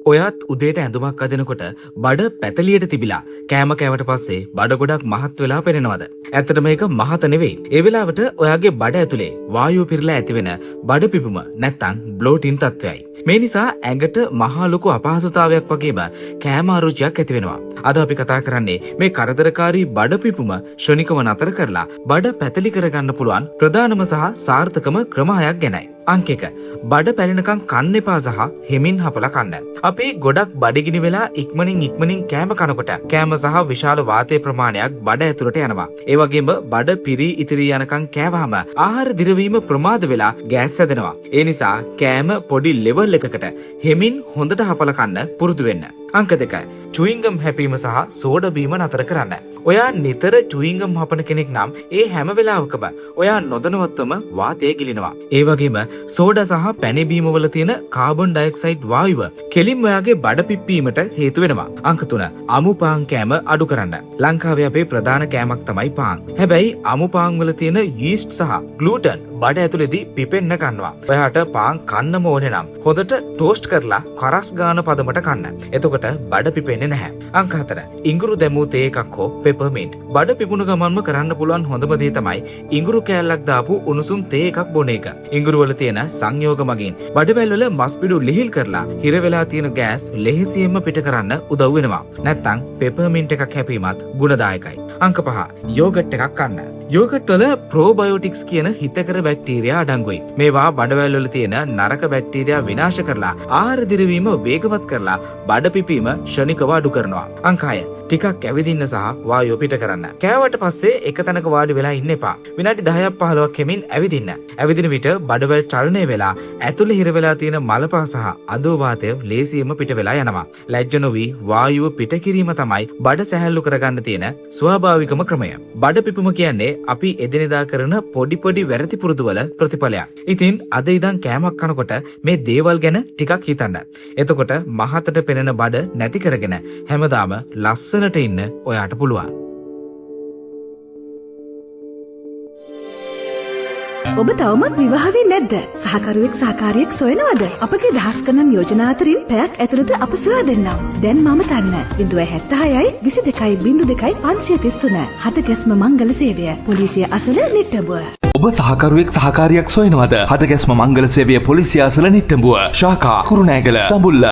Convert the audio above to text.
ඔයත් උදේට ඇඳුමක් අදිනකොට බඩ පැතලියට තිබිලා කෑම කෑවට පස්සේ බඩ ගොඩක් මහත් වෙලා පෙනෙනවද? ඇත්තට මේක මහත නෙවෙයි. ඒ වෙලාවට ඔයාගේ බඩ ඇතුලේ වායුව පිරලා ඇතිවෙන බඩ පිපුම නැත්තම් බ්ලෝටින් තත්ත්වයයි. මේ නිසා ඇඟට මහා ලොකු අපහසුතාවයක් වගේම කෑම අරුචියක් ඇති වෙනවා. අද අපි කතා කරන්නේ මේ කරදරකාරී බඩ පිපුම ක්ෂණිකව නතර කරලා බඩ පැතලි කරගන්න පුළුවන් ප්‍රධානම සහ සාර්ථකම ක්‍රම 6ක් ගැනයි. අංක 1. බඩ පැලෙනකන් කන්න එපා සහ හෙමින් හපලා කන්න. අපි ගොඩක් බඩගිනි වෙලා ඉක්මනින් කෑම කනකොට කෑම සහ විශාල වාතයේ ප්‍රමාණයක් බඩ ඇතුළට යනවා. ඒ වගේම බඩ පිරී ඉතිරී යනකන් කෑවහම ආහාර දිරවීම ප්‍රමාද වෙලා ගෑස් හැදෙනවා. ඒ නිසා කෑම පොඩි ලෙවල් එකකට හෙමින් හොඳට හපලා කන්න පුරුදු වෙන්න. අංක 2. චුයින්ගම් හැපීම සහ සෝඩා බීම නතර කරන්න. ඔයා නිතර චුයින්ගම් හපන කෙනෙක් නම් ඒ හැම වෙලාවකම ඔයා නොදැනුවත්වම වාතය ගිලිනවා. ඒ වගේම සෝඩා සහ පැණි බීම වල තියෙන කාබන් ඩයොක්සයිඩ් වායුව කෙලින්ම ඔයාගේ බඩ පිප්පීමට හේතු වෙනවා. අංක 3. අමු පාන් කෑම අඩු කරන්න. ලංකාවේ අපේ ප්‍රධාන කෑමක් තමයි පාන්. හැබැයි අමු පාන් වල තියෙන යීස්ට් සහ ග්ලූටන් බඩ ඇතුලේදී පිපෙන්න ගන්නවා. ඔයාට පාන් කන්නම ඕනේ නම් හොඳට ටෝස්ට් කරලා කරස් ගාන පදමට කන්න. එතකොට බඩ පිපෙන්නේ නැහැ. අංක 4. ඉඟුරු දැමූ තේ එකක් හෝ පෙපර්මින්ට්. බඩ පිපුණු ගමන්ම කරන්න පුළුවන් හොඳම දේ තමයි ඉඟුරු කෑල්ලක් දාපු උණුසුම් තේ එකක් බොන එක. ඉඟුරු වල තියෙන සංයෝග මගින් බඩවැල් වල මස් පිඩු ලිහිල් කරලා හිර වෙලා තියෙන ගෑස් ලෙහෙසියෙන්ම පිට කරන්න උදව් වෙනවා. නැත්තම් පෙපර්මින්ට් එකක් හැපීමත් ගුණදායකයි. අංක 5. යෝගට් එකක් කන්න. යෝගට් වල ප්‍රෝබයෝටික්ස් කියන හිතකර බැක්ටීරියා අඩංගුයි. මේවා බඩවැල් වල තියෙන නරක බැක්ටීරියා විනාශ කරලා ආහාර දිරවීම වේගවත් කරලා බඩ පිපීම ක්ෂණිකව අඩු කරනවා. අංක 6. ටිකක් ඇවිදින්න සහ වායුව පිට කරන්න. කෑවට පස්සේ එක තැනක වාඩි වෙලා ඉන්න එපා. විනාඩි 10ක් 15ක් හැමින් ඇවිදින්න. ඇවිදින විට බඩවැල් චලනය වෙලා ඇතුළේ හිර වෙලා තියෙන මලපහ සහ අදෝ වාතය ලේසියෙන්ම පිට වෙලා යනවා. ලැජ්ජ නොවි වායුව පිට කිරීම තමයි බඩ සැහැල්ලු කරගන්න තියෙන ස්වාභාවිකම ක්‍රමය. බඩ පිපුම කියන්නේ අපි එදිනෙදා කරන පොඩි වැරදි පුරුදුවල ප්‍රතිඵලයක්. ඉතින් අද ඉඳන් කෑමක් කනකොට මේ දේවල් ගැන ටිකක් හිතන්න. එතකොට මහතට පෙනෙන බඩ නැති කරගෙන හැමදාම ලස්සනට ඉන්න ඔයාට පුළුවන්. ඔබ තවමත් විවාහ වෙන්නේ නැද්ද? සහකරුවෙක් සහකාරියෙක් සොයනවද? අපගේ දහස් ගණන් යෝජනා අතරින් පැයක් ඇතුළත අප සොයා දෙන්නම්. දැන් මම තන්න 076යි 22යි 02යි 533 හදගැස්ම මංගල සේවය. පොලිසිය අසල නිට්ටඹුව. ඔබ සහකරුවෙක් සහකාරියක් සොයනවද? හදගැස්ම මංගල සේවය පොලිසිය අසල නිට්ටඹුව. ශාඛා කුරුණෑගල දඹුල්ල.